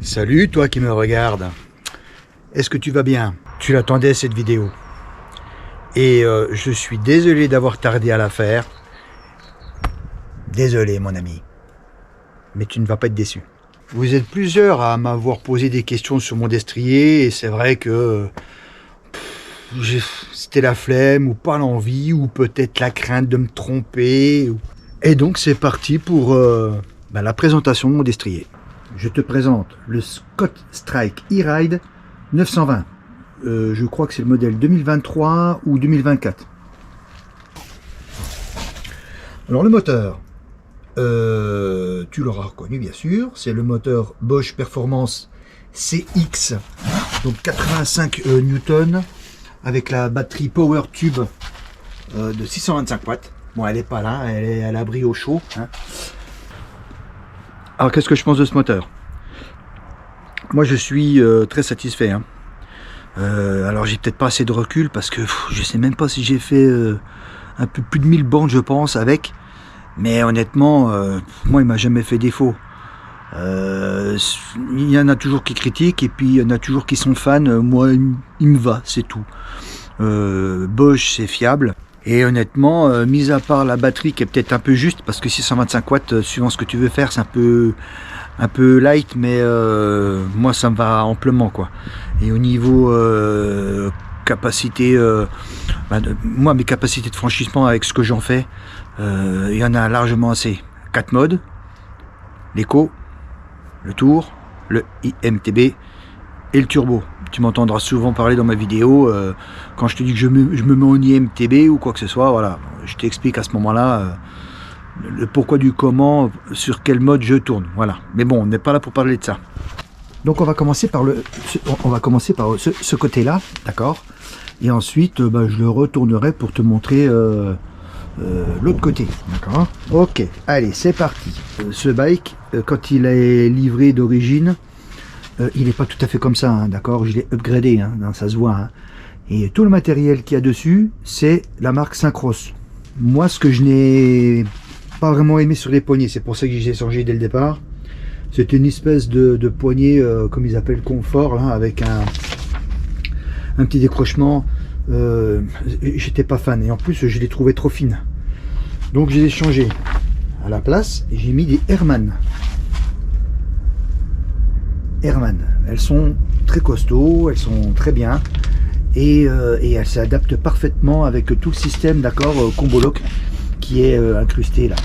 Salut toi qui me regardes. Est-ce que tu vas bien? Tu l'attendais cette vidéo. Et je suis désolé d'avoir tardé à la faire. Désolé mon ami. Mais tu ne vas pas être déçu. Vous êtes plusieurs à m'avoir posé des questions sur mon destrier. Et c'est vrai que c'était la flemme ou pas l'envie. Ou peut-être la crainte de me tromper. Et donc c'est parti pour la présentation de mon destrier. Je te présente le Scott Strike E-Ride 920. Je crois que c'est le modèle 2023 ou 2024. Alors le moteur, tu l'auras reconnu bien sûr, c'est le moteur Bosch Performance CX, donc 85 Newton, avec la batterie Power Tube de 625 watts. Bon, elle n'est pas là, elle est à l'abri au chaud. Hein. Alors qu'est-ce que je pense de ce moteur? Moi je suis très satisfait. Hein. Alors j'ai peut-être pas assez de recul parce que je sais même pas si j'ai fait un peu plus de 1000 bornes je pense avec. Mais honnêtement, moi il m'a jamais fait défaut. Il y en a toujours qui critiquent et puis il y en a toujours qui sont fans. Moi il me va, c'est tout. Bosch c'est fiable. Et honnêtement, mis à part la batterie qui est peut-être un peu juste, parce que 625 watts, suivant ce que tu veux faire, c'est un peu light, mais moi ça me va amplement quoi. Et au niveau capacité, moi mes capacités de franchissement avec ce que j'en fais, il y en a largement assez. 4 modes, l'éco, le tour, le IMTB et le turbo. Tu m'entendras souvent parler dans ma vidéo quand je te dis que je me mets en IMTB ou quoi que ce soit, voilà, je t'explique à ce moment-là le pourquoi du comment, sur quel mode je tourne, voilà. Mais bon, on n'est pas là pour parler de ça. Donc on va commencer par ce côté-là, d'accord. Et ensuite, je le retournerai pour te montrer l'autre côté, d'accord. Ok, allez, c'est parti. Ce bike, quand il est livré d'origine, il n'est pas tout à fait comme ça, hein, d'accord. Je l'ai upgradé, hein, ça se voit. Hein. Et tout le matériel qu'il y a dessus, c'est la marque Syncros. Moi, ce que je n'ai pas vraiment aimé sur les poignées, c'est pour ça que j'ai changé dès le départ. C'est une espèce de poignée, comme ils appellent confort, là, avec un petit décrochement. J'étais pas fan. Et en plus, je l'ai trouvé trop fine. Donc, je les ai changés. À la place, j'ai mis des Herman. Elles sont très costauds, elles sont très bien et elles s'adaptent parfaitement avec tout le système, d'accord, combo lock qui est incrusté là.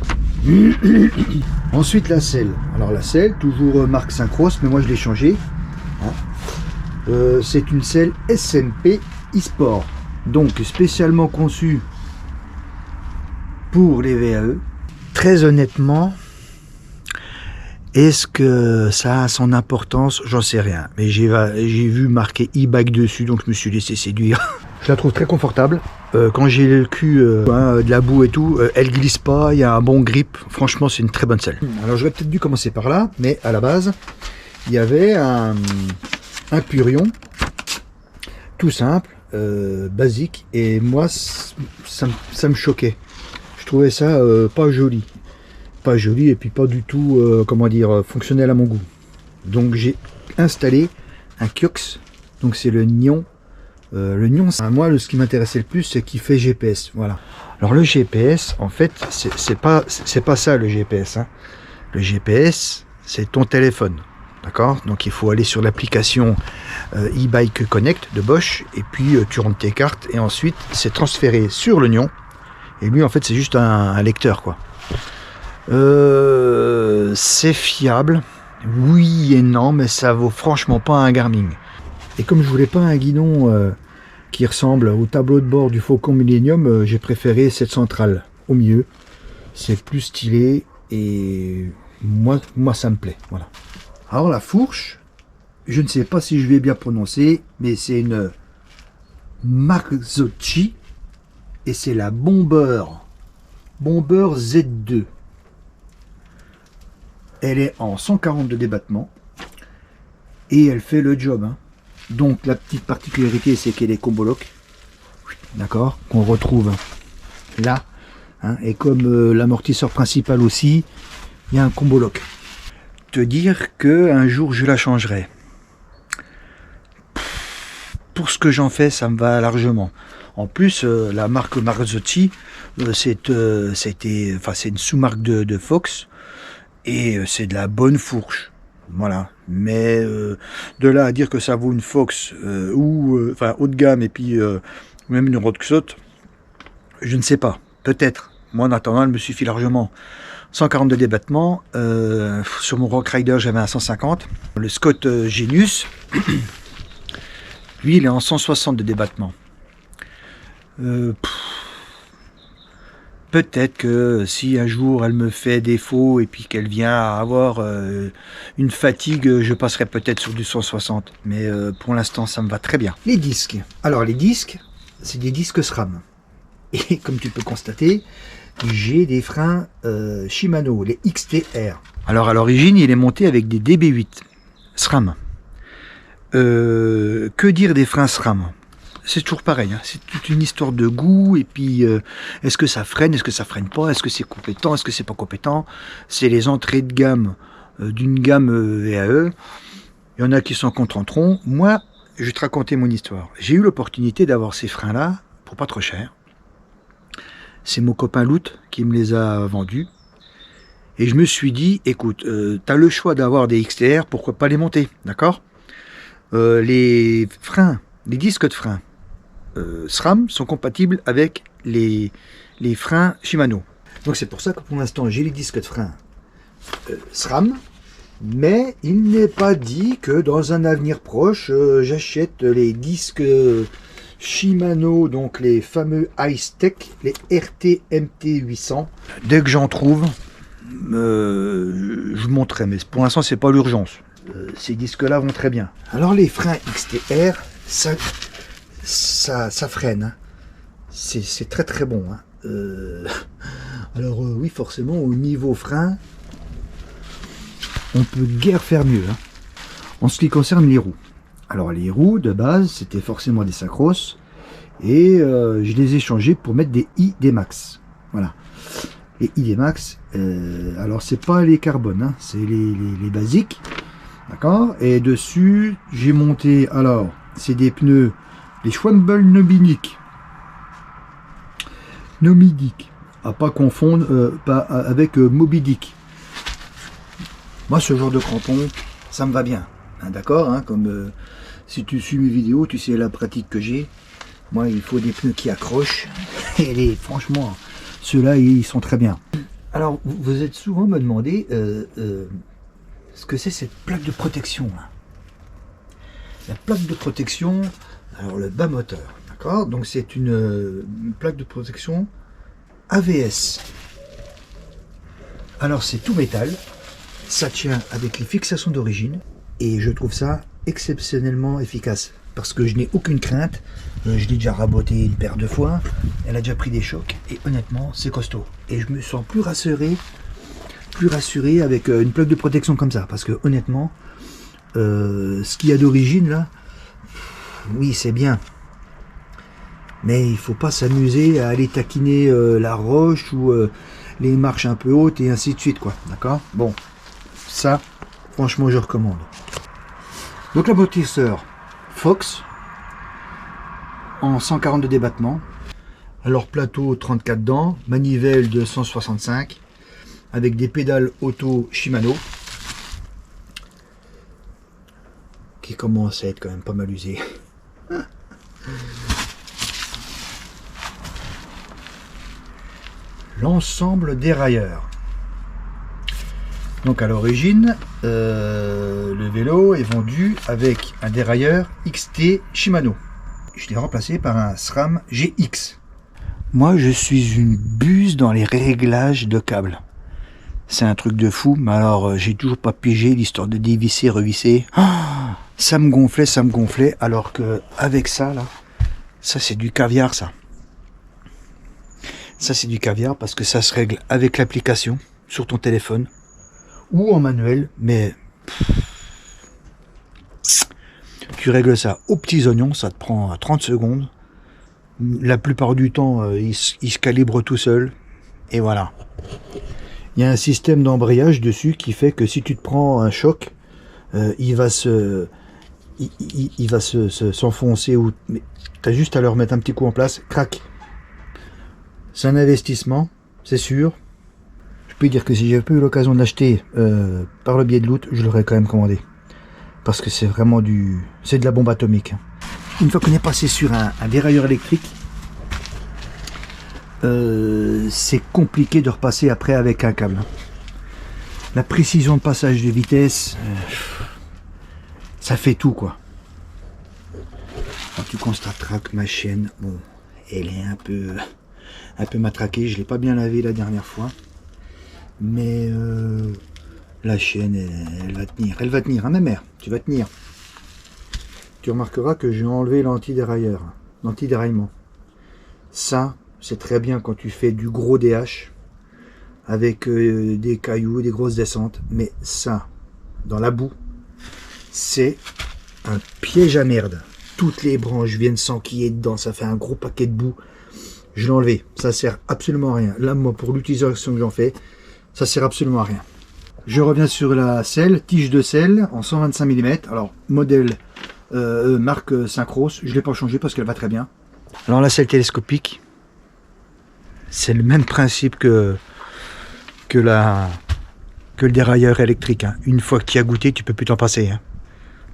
Ensuite la selle. Alors la selle, toujours marque Syncros, mais moi je l'ai changé. Hein. C'est une selle SMP e-sport, donc spécialement conçue pour les VAE. Très honnêtement, est-ce que ça a son importance? J'en sais rien. Mais j'ai vu marqué e-bike dessus, donc je me suis laissé séduire. Je la trouve très confortable. Quand j'ai le cul de la boue et tout, elle glisse pas, il y a un bon grip. Franchement, c'est une très bonne selle. Alors j'aurais peut-être dû commencer par là, mais à la base, il y avait un purion, tout simple, basique. Et moi, ça me choquait. Je trouvais ça pas joli. Pas joli et puis pas du tout comment dire, fonctionnel à mon goût. Donc j'ai installé un Kiox, donc c'est le Nyon. Moi ce qui m'intéressait le plus, c'est qu'il fait GPS. Voilà. Alors le GPS, en fait, c'est pas ça le GPS. Hein. Le GPS, c'est ton téléphone, d'accord. Donc il faut aller sur l'application e-bike Connect de Bosch et puis tu rentres tes cartes et ensuite c'est transféré sur le Nyon. Et lui en fait c'est juste un lecteur quoi. C'est fiable, oui et non, mais ça vaut franchement pas un Garmin. Et comme je voulais pas un guidon qui ressemble au tableau de bord du Faucon Millenium, j'ai préféré cette centrale au milieu. C'est plus stylé et moi ça me plaît. Voilà. Alors la fourche, je ne sais pas si je vais bien prononcer, mais c'est une Marzocchi et c'est la Bomber Z2. Elle est en 140 de débattement et elle fait le job. Hein. Donc la petite particularité, c'est qu'elle est combo lock, d'accord, qu'on retrouve là. Hein, et comme l'amortisseur principal aussi, il y a un combo lock. te dire que un jour je la changerai. Pour ce que j'en fais, ça me va largement. En plus, la marque Marzocchi, c'est une sous-marque de Fox, et c'est de la bonne fourche. Voilà. Mais de là à dire que ça vaut une Fox haut de gamme et puis même une Roxot, je ne sais pas. Peut-être. Moi, en attendant, elle me suffit largement. 142 débattements. Sur mon Rock Rider, j'avais un 150. Le Scott Genius, lui, il est en 160 de débattements. Peut-être que si un jour elle me fait défaut et puis qu'elle vient à avoir une fatigue, je passerai peut-être sur du 160. Mais pour l'instant, ça me va très bien. Les disques. Alors, les disques, c'est des disques SRAM. Et comme tu peux constater, j'ai des freins Shimano, les XTR. Alors, à l'origine, il est monté avec des DB8 SRAM. Que dire des freins SRAM? C'est toujours pareil, hein. C'est toute une histoire de goût, et puis est-ce que ça freine, est-ce que ça freine pas, est-ce que c'est compétent, est-ce que c'est pas compétent. C'est les entrées de gamme d'une gamme VAE. Il y en a qui s'en contenteront. Moi, je vais te raconter mon histoire. J'ai eu l'opportunité d'avoir ces freins-là pour pas trop cher. C'est mon copain Lout qui me les a vendus. Et je me suis dit, écoute, tu as le choix d'avoir des XTR, pourquoi pas les monter, d'accord? Les freins, les disques de frein SRAM sont compatibles avec les freins Shimano. Donc c'est pour ça que pour l'instant j'ai les disques de frein SRAM, mais il n'est pas dit que dans un avenir proche j'achète les disques Shimano, donc les fameux Ice Tech, les RT-MT 800. Dès que j'en trouve, je vous montrerai, mais pour l'instant c'est pas l'urgence. Ces disques-là vont très bien. Alors les freins XTR, ça freine. Hein. C'est très très bon. Hein. Alors oui, forcément, au niveau frein, on peut guère faire mieux. Hein. En ce qui concerne les roues. Alors les roues, de base, c'était forcément des Sacros. Et je les ai changées pour mettre des ID-Max. Voilà. Les ID-Max, alors c'est pas les carbones, hein, c'est les basiques. D'accord. Et dessus, j'ai monté, alors, c'est des pneus, les Schwalbe Nomidic, à pas confondre avec Moby Dick. Moi, ce genre de crampons, ça me va bien. Hein, d'accord, hein, comme si tu suis mes vidéos, tu sais la pratique que j'ai. Moi, il faut des pneus qui accrochent. Et franchement, ceux-là, ils sont très bien. Alors, vous êtes souvent me demander ce que c'est cette plaque de protection là. La plaque de protection, alors le bas moteur, d'accord, donc c'est une plaque de protection AVS. Alors c'est tout métal, ça tient avec les fixations d'origine et je trouve ça exceptionnellement efficace parce que je n'ai aucune crainte. Je l'ai déjà raboté une paire de fois, elle a déjà pris des chocs et honnêtement c'est costaud et je me sens plus rassuré avec une plaque de protection comme ça, parce que honnêtement ce qu'il y a d'origine là, oui c'est bien, mais il faut pas s'amuser à aller taquiner la roche ou les marches un peu hautes et ainsi de suite quoi, d'accord. Bon, ça franchement je recommande. Donc l'amortisseur Fox en 142 débattements, alors plateau 34 dents, manivelle de 165 avec des pédales auto Shimano qui commencent à être quand même pas mal usées. L'ensemble dérailleur. Donc à l'origine, le vélo est vendu avec un dérailleur XT Shimano. Je l'ai remplacé par un SRAM GX. Moi je suis une buse dans les réglages de câbles. C'est un truc de fou, mais alors j'ai toujours pas pigé l'histoire de dévisser, revisser. Oh, ça me gonflait, alors que avec ça là, ça c'est du caviar ça. Ça c'est du caviar parce que ça se règle avec l'application sur ton téléphone ou en manuel, mais tu règles ça aux petits oignons, ça te prend 30 secondes. La plupart du temps, il se calibre tout seul et voilà. Il y a un système d'embrayage dessus qui fait que si tu te prends un choc, il va s'enfoncer, ou mais tu as juste à leur mettre un petit coup en place, crac. C'est un investissement, c'est sûr. Je peux dire que si j'avais pas eu l'occasion de l'acheter par le biais de Loot, je l'aurais quand même commandé. Parce que c'est vraiment c'est de la bombe atomique. Une fois qu'on est passé sur un dérailleur électrique, c'est compliqué de repasser après avec un câble. La précision de passage de vitesse, ça fait tout quoi. Alors, tu constateras que ma chaîne, bon, elle est un peu matraquée. Je l'ai pas bien lavée la dernière fois, mais la chaîne, elle va tenir. Elle va tenir, hein, ma mère, tu vas tenir. Tu remarqueras que j'ai enlevé l'anti-dérailleur, l'anti-déraillement. Ça, c'est très bien quand tu fais du gros DH avec des cailloux, des grosses descentes. Mais ça, dans la boue, c'est un piège à merde. Toutes les branches viennent s'enquiller dedans. Ça fait un gros paquet de boue. Je l'ai enlevé. Ça sert absolument à rien. Là, moi, pour l'utilisation que j'en fais, ça sert absolument à rien. Je reviens sur la selle, tige de selle en 125 mm. Alors, modèle marque Synchros. Je ne l'ai pas changé parce qu'elle va très bien. Alors, la selle télescopique, c'est le même principe que le dérailleur électrique. Hein. Une fois que tu as goûté, tu peux plus t'en passer. Hein.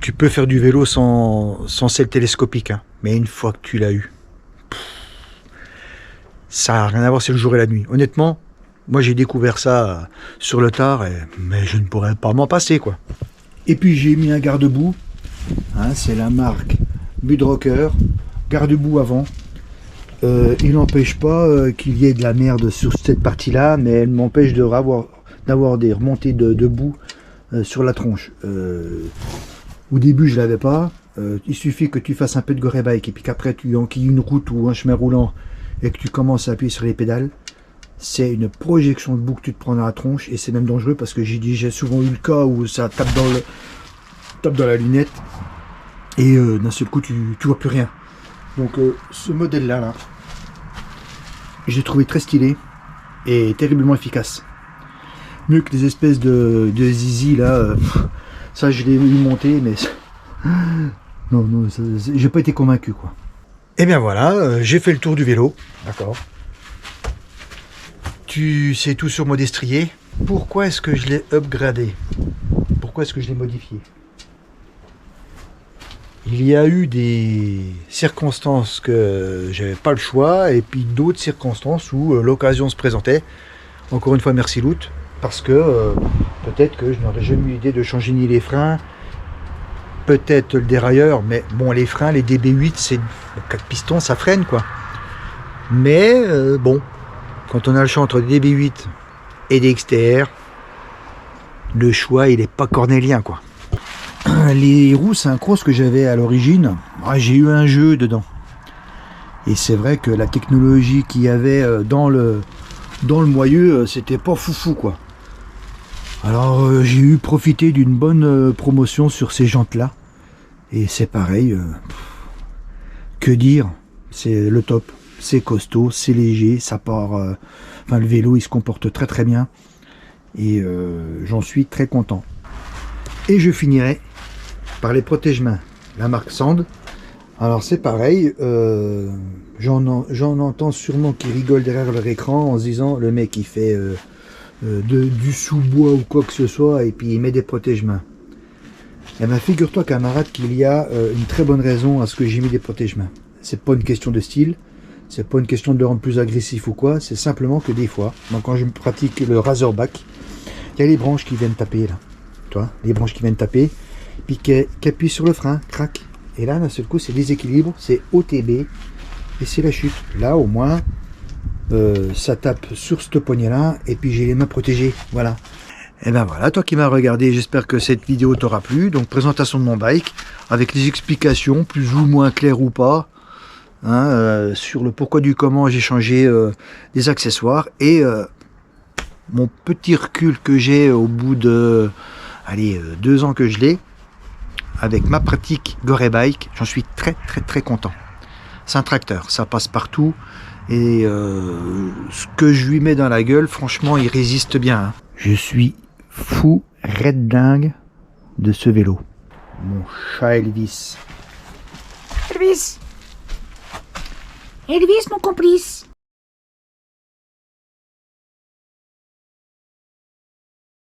Tu peux faire du vélo sans selle télescopique. Hein. Mais une fois que tu l'as eu, ça n'a rien à voir, c'est le jour et la nuit. Honnêtement, moi j'ai découvert ça sur le tard, mais je ne pourrais pas m'en passer, quoi. Et puis j'ai mis un garde-boue. Hein, c'est la marque Budrocker. Garde-boue avant. Il n'empêche pas qu'il y ait de la merde sur cette partie-là, mais elle m'empêche d'avoir des remontées de boue sur la tronche. Au début, je l'avais pas. Il suffit que tu fasses un peu de gore bike et puis qu'après tu enquilles une route ou un chemin roulant et que tu commences à appuyer sur les pédales. C'est une projection de boue que tu te prends dans la tronche et c'est même dangereux parce que j'ai souvent eu le cas où ça tape dans la lunette et d'un seul coup tu vois plus rien. Donc ce modèle-là, j'ai trouvé très stylé et terriblement efficace. Mieux que les espèces de zizi là. Ça je l'ai eu monté, mais non, j'ai pas été convaincu quoi. Et bien voilà, j'ai fait le tour du vélo. D'accord. Tu sais tout sur mon destrier. Pourquoi est-ce que je l'ai upgradé? Pourquoi est-ce que je l'ai modifié? Il y a eu des circonstances que j'avais pas le choix et puis d'autres circonstances où l'occasion se présentait. Encore une fois, merci Loot, parce que peut-être que je n'aurais jamais eu l'idée de changer ni les freins, peut-être le dérailleur, mais bon, les freins, les DB8, c'est 4 pistons, ça freine quoi. Mais bon, quand on a le choix entre des DB8 et des XTR, le choix il est pas cornélien quoi. Les roues Synchros que j'avais à l'origine, j'ai eu un jeu dedans. Et c'est vrai que la technologie qu'il y avait dans le moyeu, c'était pas foufou quoi. Alors j'ai eu profité d'une bonne promotion sur ces jantes là. Et c'est pareil, que dire, c'est le top. C'est costaud, c'est léger, ça part. Enfin le vélo il se comporte très très bien. Et j'en suis très content. Et je finirai par les protège-mains, la marque Sand. Alors c'est pareil, j'en entends sûrement qui rigolent derrière leur écran en se disant le mec il fait du sous-bois ou quoi que ce soit et puis il met des protège-mains. Eh bien figure-toi camarade qu'il y a une très bonne raison à ce que j'ai mis des protège-mains. C'est pas une question de style, c'est pas une question de le rendre plus agressif ou quoi, c'est simplement que des fois, moi, quand je pratique le Razorback, il y a les branches qui viennent taper là, tu vois, les branches qui viennent taper, puis qui appuient sur le frein, crac. Et là, d'un seul coup, c'est déséquilibre, c'est OTB, et c'est la chute. Là, au moins, ça tape sur ce poignet-là, et puis j'ai les mains protégées, voilà. Et ben voilà, toi qui m'as regardé, j'espère que cette vidéo t'aura plu. Donc, présentation de mon bike, avec les explications, plus ou moins claires ou pas, hein, sur le pourquoi du comment j'ai changé des accessoires, et mon petit recul que j'ai au bout de, allez, 2 ans que je l'ai, avec ma pratique gore bike, j'en suis très très très content. C'est un tracteur, ça passe partout Et ce que je lui mets dans la gueule, franchement, il résiste bien. Hein. Je suis fou, raide dingue de ce vélo. Mon chat Elvis. Elvis, mon complice.